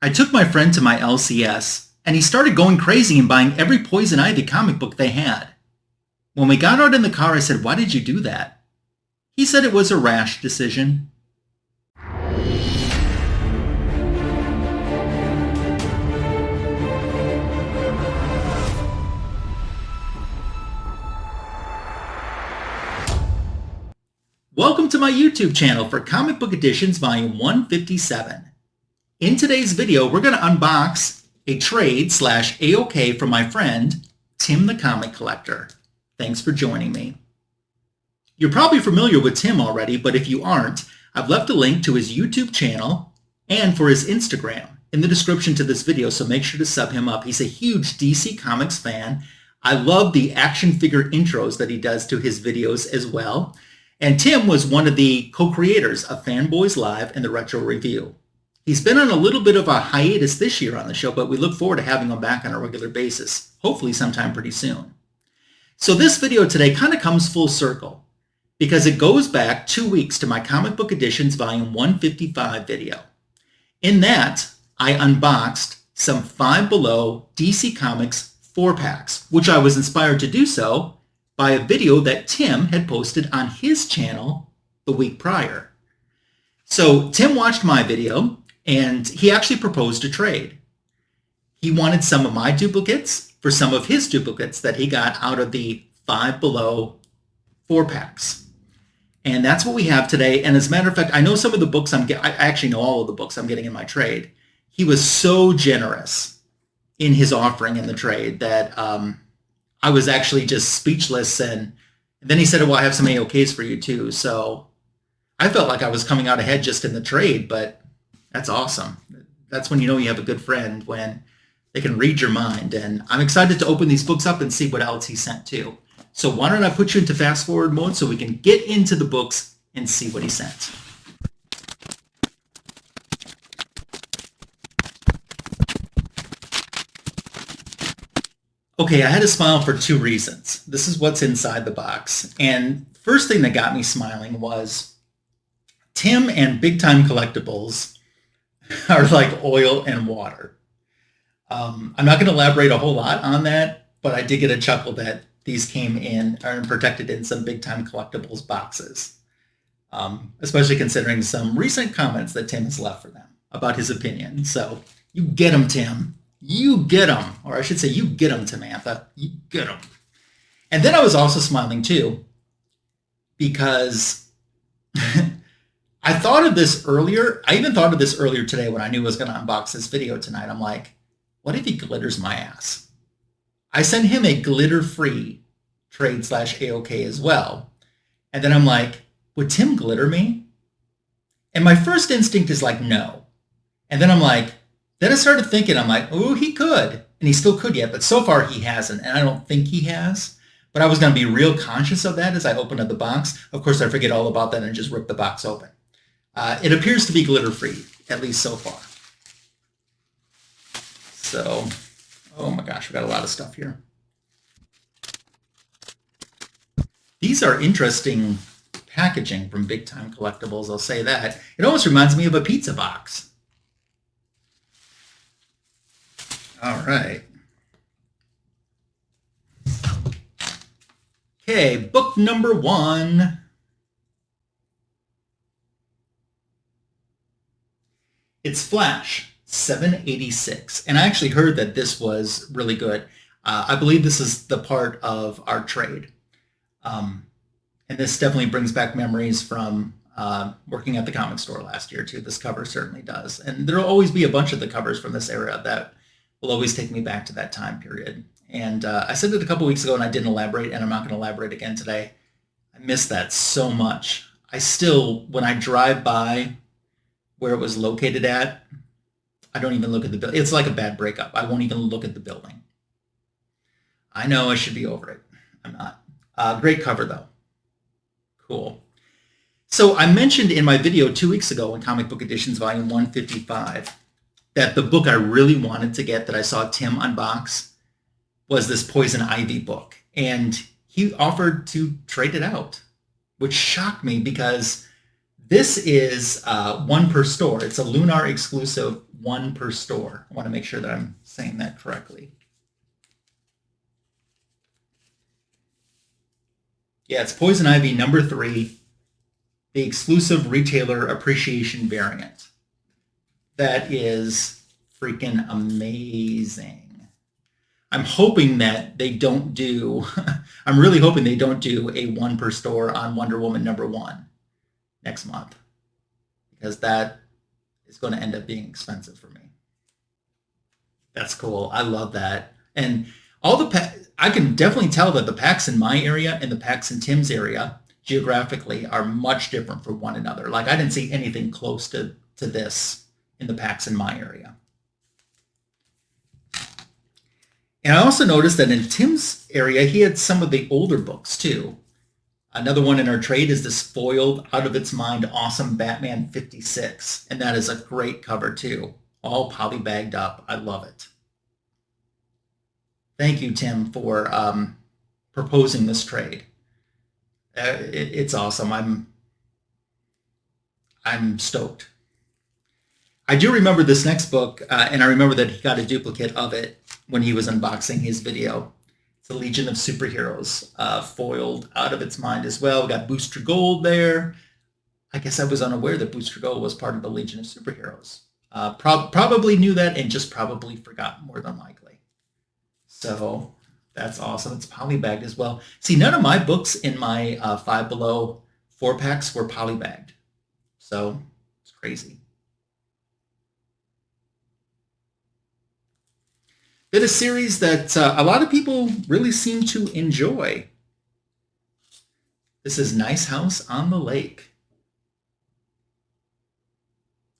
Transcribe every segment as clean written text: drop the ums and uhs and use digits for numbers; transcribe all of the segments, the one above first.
I took my friend to my LCS, and he started going crazy and buying every Poison Ivy comic book they had. When we got out in the car, I said, "Why did you do that?" He said it was a rash decision. Welcome to my YouTube channel for Comic Book Editions Volume 157. In today's video, we're going to unbox a trade / AOK from my friend, Tim the Comic Collector. Thanks for joining me. You're probably familiar with Tim already, but if you aren't, I've left a link to his YouTube channel and for his Instagram in the description to this video, so make sure to sub him up. He's a huge DC Comics fan. I love the action figure intros that he does to his videos as well. And Tim was one of the co-creators of Fanboys Live and the Retro Review. He's been on a little bit of a hiatus this year on the show, but we look forward to having him back on a regular basis, hopefully sometime pretty soon. So this video today kind of comes full circle because it goes back 2 weeks to my Comic Book Editions Volume 155 video. In that, I unboxed some Five Below DC Comics 4-packs, which I was inspired to do so by a video that Tim had posted on his channel the week prior. So Tim watched my video and he actually proposed a trade. He wanted some of my duplicates for some of his duplicates that he got out of the Five Below 4-packs. And that's what we have today. And as a matter of fact, I know some of the books I actually know all of the books I'm getting in my trade. He was so generous in his offering in the trade that I was actually just speechless, and then he said, "Well, I have some AOKs for you too." So I felt like I was coming out ahead just in the trade, but that's awesome. That's when you know you have a good friend, when they can read your mind. And I'm excited to open these books up and see what else he sent too. So why don't I put you into fast forward mode so we can get into the books and see what he sent. Okay, I had to smile for two reasons. This is what's inside the box. And first thing that got me smiling was Tim and Big Time Collectibles are like oil and water. I'm not going to elaborate a whole lot on that, but I did get a chuckle that these came in, are protected in some Big Time Collectibles boxes, especially considering some recent comments that Tim has left for them about his opinion. So you get them, Tim. You get them, or I should say you get them, Samantha. You get them. And then I was also smiling too because I thought of this earlier. I even thought of this earlier today when I knew I was going to unbox this video tonight. I'm like, what if he glitters my ass? I sent him a glitter-free trade / AOK as well. And then I'm like, would Tim glitter me? And my first instinct is like, no. And then I'm like, then I started thinking, I'm like, oh, he could. And he still could yet, but so far he hasn't. And I don't think he has. But I was going to be real conscious of that as I opened up the box. Of course, I forget all about that and just rip the box open. It appears to be glitter-free, at least so far. So, oh my gosh, we got a lot of stuff here. These are interesting packaging from Big Time Collectibles, I'll say that. It almost reminds me of a pizza box. All right. Okay, book number 1. It's Flash 786. And I actually heard that this was really good. I believe this is the part of our trade. And this definitely brings back memories from working at the comic store last year too. This cover certainly does. And there'll always be a bunch of the covers from this era that will always take me back to that time period. And I said it a couple weeks ago and I didn't elaborate, and I'm not going to elaborate again today. I miss that so much. I still, when I drive by where it was located at, I don't even look at the building. It's like a bad breakup. I won't even look at the building. I know I should be over it. I'm not. Great cover though. Cool. So I mentioned in my video 2 weeks ago in Comic Book Editions Volume 155 that the book I really wanted to get that I saw Tim unbox was this Poison Ivy book. And he offered to trade it out, which shocked me because This is one per store. It's a Lunar exclusive, one per store. I want to make sure that I'm saying that correctly. Yeah, it's Poison Ivy number 3, the exclusive retailer appreciation variant. That is freaking amazing. I'm hoping that they don't do, I'm really hoping they don't do a one per store on Wonder Woman number 1 next month, because that is going to end up being expensive for me. That's cool. I love that. And all the I can definitely tell that the packs in my area and the packs in Tim's area geographically are much different from one another. Like, I didn't see anything close to this in the packs in my area. And I also noticed that in Tim's area, he had some of the older books too. Another one in our trade is this foiled, out of its mind, awesome Batman 56. And that is a great cover too. All poly bagged up. I love it. Thank you, Tim, for proposing this trade. It's awesome. I'm stoked. I do remember this next book, and I remember that he got a duplicate of it when he was unboxing his video. It's the Legion of Superheroes, foiled out of its mind as well. We got Booster Gold there. I guess I was unaware that Booster Gold was part of the Legion of Superheroes. Probably knew that and just probably forgot, more than likely. So that's awesome. It's polybagged as well. See, none of my books in my 5 Below 4-packs were polybagged. So it's crazy. Did a series that a lot of people really seem to enjoy. This is Nice House on the Lake.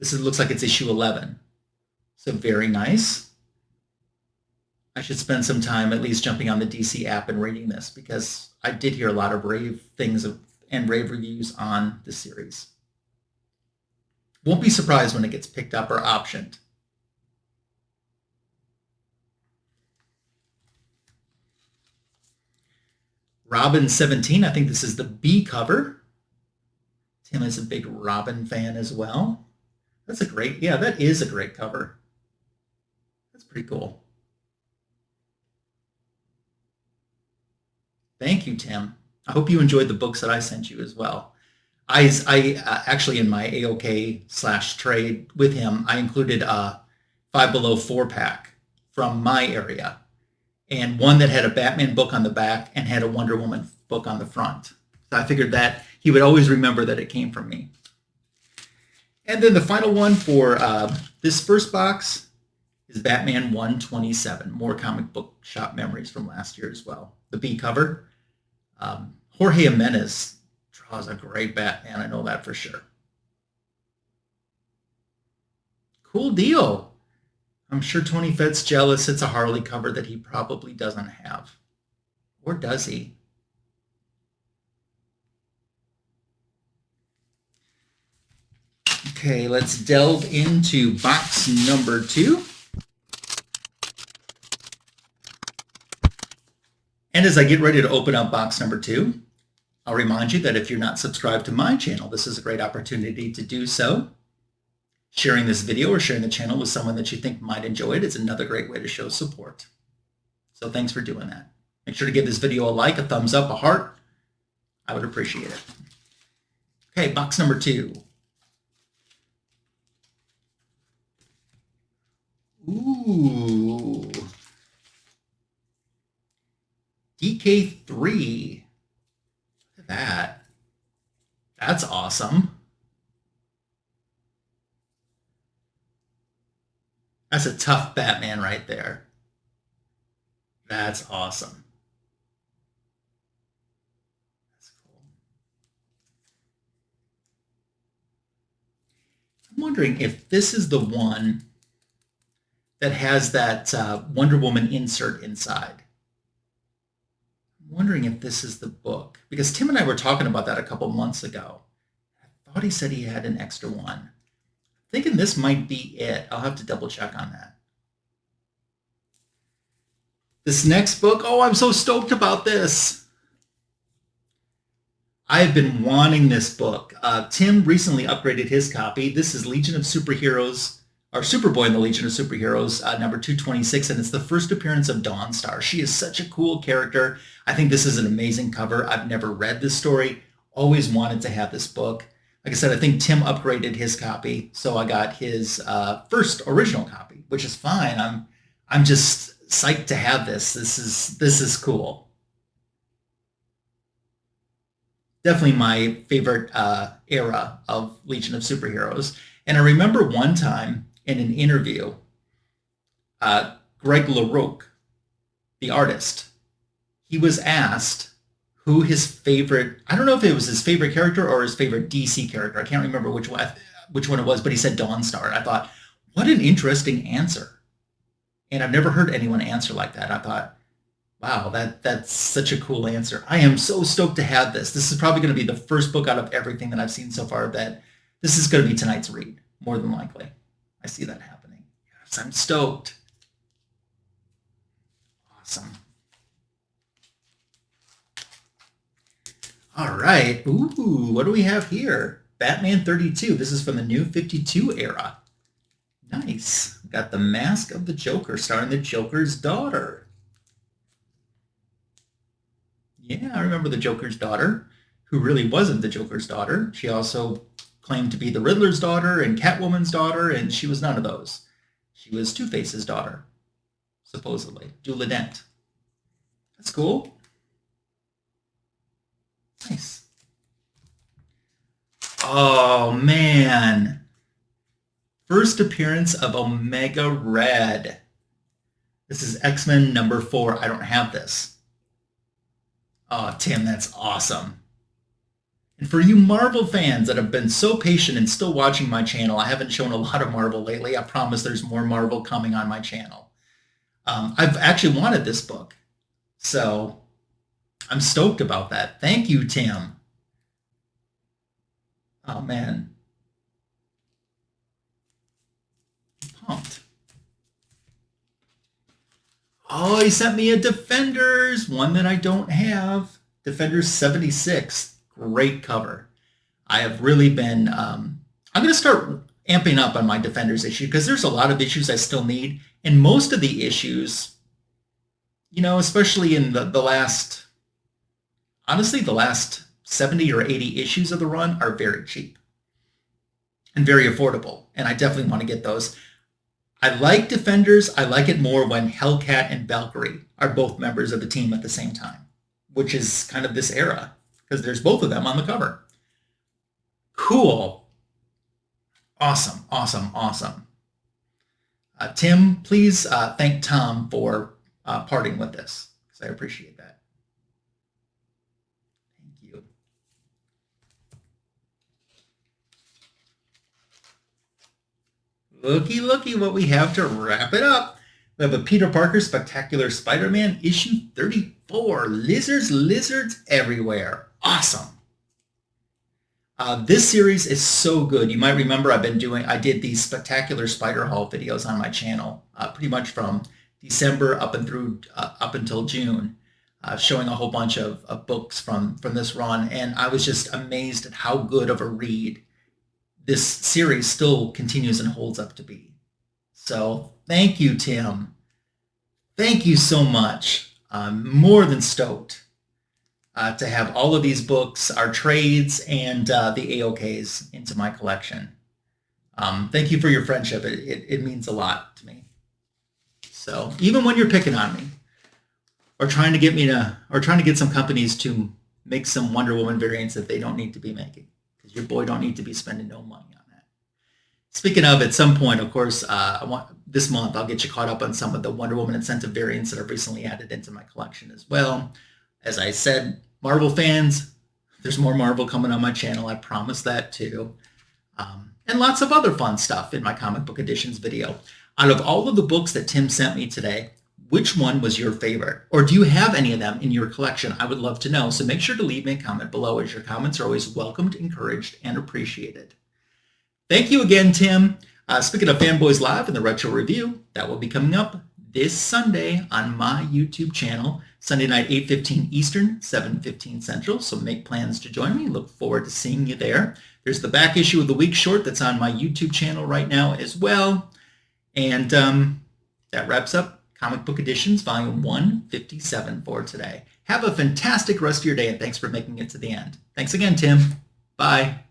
Looks like it's issue 11. So very nice. I should spend some time at least jumping on the DC app and reading this, because I did hear a lot of rave things and rave reviews on the series. Won't be surprised when it gets picked up or optioned. Robin 17, I think this is the B cover. Tim is a big Robin fan as well. That's a great, yeah, that is a great cover. That's pretty cool. Thank you, Tim. I hope you enjoyed the books that I sent you as well. I actually, in my AOK/trade with him, I included a 5 Below 4-pack from my area, and one that had a Batman book on the back and had a Wonder Woman book on the front. So I figured that he would always remember that it came from me. And then the final one for this first box is Batman 127, more comic book shop memories from last year as well. The B cover. Jorge Jimenez draws a great Batman, I know that for sure. Cool deal. I'm sure Tony Fett's jealous it's a Harley cover that he probably doesn't have. Or does he? Okay, let's delve into box number 2. And as I get ready to open up box number 2, I'll remind you that if you're not subscribed to my channel, this is a great opportunity to do so. Sharing this video or sharing the channel with someone that you think might enjoy it is another great way to show support. So thanks for doing that. Make sure to give this video a like, a thumbs up, a heart. I would appreciate it. Okay, box number 2. Ooh. DK3. Look at that. That's awesome. That's a tough Batman right there. That's awesome. That's cool. I'm wondering if this is the one that has that Wonder Woman insert inside. I'm wondering if this is the book, because Tim and I were talking about that a couple months ago. I thought he said he had an extra one. Thinking this might be it. I'll have to double check on that. This next book, oh, I'm so stoked about this. I've been wanting this book. Tim recently upgraded his copy. This is Legion of Superheroes, or Superboy in the Legion of Superheroes, number 226, and it's the first appearance of Dawnstar. She is such a cool character. I think this is an amazing cover. I've never read this story. Always wanted to have this book. Like I said, I think Tim upgraded his copy, so I got his first original copy, which is fine. I'm just psyched to have this. This is cool. Definitely my favorite era of Legion of Superheroes. And I remember one time in an interview, Greg LaRocque, the artist, he was asked who his favorite, I don't know if it was his favorite character or his favorite DC character. I can't remember which one it was, but he said Dawnstar. And I thought, what an interesting answer. And I've never heard anyone answer like that. I thought, wow, that's such a cool answer. I am so stoked to have this. This is probably going to be the first book out of everything that I've seen so far that this is going to be tonight's read, more than likely. I see that happening. Yes, I'm stoked. Awesome. All right. Ooh, what do we have here? Batman 32. This is from the New 52 era. Nice. Got the Mask of the Joker, starring the Joker's daughter. Yeah, I remember the Joker's daughter, who really wasn't the Joker's daughter. She also claimed to be the Riddler's daughter and Catwoman's daughter, and she was none of those. She was Two-Face's daughter, supposedly. Dula Dent. That's cool. Nice. Oh, man. First appearance of Omega Red. This is X-Men number 4. I don't have this. Oh, Tim, that's awesome. And for you Marvel fans that have been so patient and still watching my channel, I haven't shown a lot of Marvel lately. I promise there's more Marvel coming on my channel. I've actually wanted this book. So I'm stoked about that. Thank you, Tim. Oh, man. I'm pumped. Oh, he sent me a Defenders, one that I don't have. Defenders 76. Great cover. I have really been, I'm going to start amping up on my Defenders issue because there's a lot of issues I still need. And most of the issues, you know, especially in the last, honestly, the last 70 or 80 issues of the run are very cheap and very affordable. And I definitely want to get those. I like Defenders. I like it more when Hellcat and Valkyrie are both members of the team at the same time, which is kind of this era because there's both of them on the cover. Cool. Awesome, awesome, awesome. Tim, please thank Tom for parting with this because I appreciate that. Thank you. Looky, looky what we have to wrap it up. We have a Peter Parker Spectacular Spider-Man issue 34. Lizards everywhere. Awesome. This series is so good. You might remember I did these Spectacular Spider Haul videos on my channel, pretty much from December up until June, showing a whole bunch of books from this run. And I was just amazed at how good of a read this series still continues and holds up to be. So thank you, Tim. Thank you so much. I'm more than stoked to have all of these books, our trades, and the AOKs into my collection. Thank you for your friendship. It means a lot to me. So even when you're picking on me or trying to get some companies to make some Wonder Woman variants that they don't need to be making, because your boy don't need to be spending no money on that. Speaking of, at some point, of course, this month I'll get you caught up on some of the Wonder Woman incentive variants that I've recently added into my collection as well. As I said, Marvel fans, there's more Marvel coming on my channel. I promise that too. And lots of other fun stuff in my comic book editions video. Out of all of the books that Tim sent me today, which one was your favorite? Or do you have any of them in your collection? I would love to know. So make sure to leave me a comment below, as your comments are always welcomed, encouraged, and appreciated. Thank you again, Tim. Speaking of Fanboys Live and the Retro Review, that will be coming up this Sunday on my YouTube channel, Sunday night, 8:15 Eastern, 7:15 Central. So make plans to join me. Look forward to seeing you there. There's the back issue of the week short that's on my YouTube channel right now as well. And that wraps up Comic Book Editions, Volume 157 for today. Have a fantastic rest of your day, and thanks for making it to the end. Thanks again, Tim. Bye.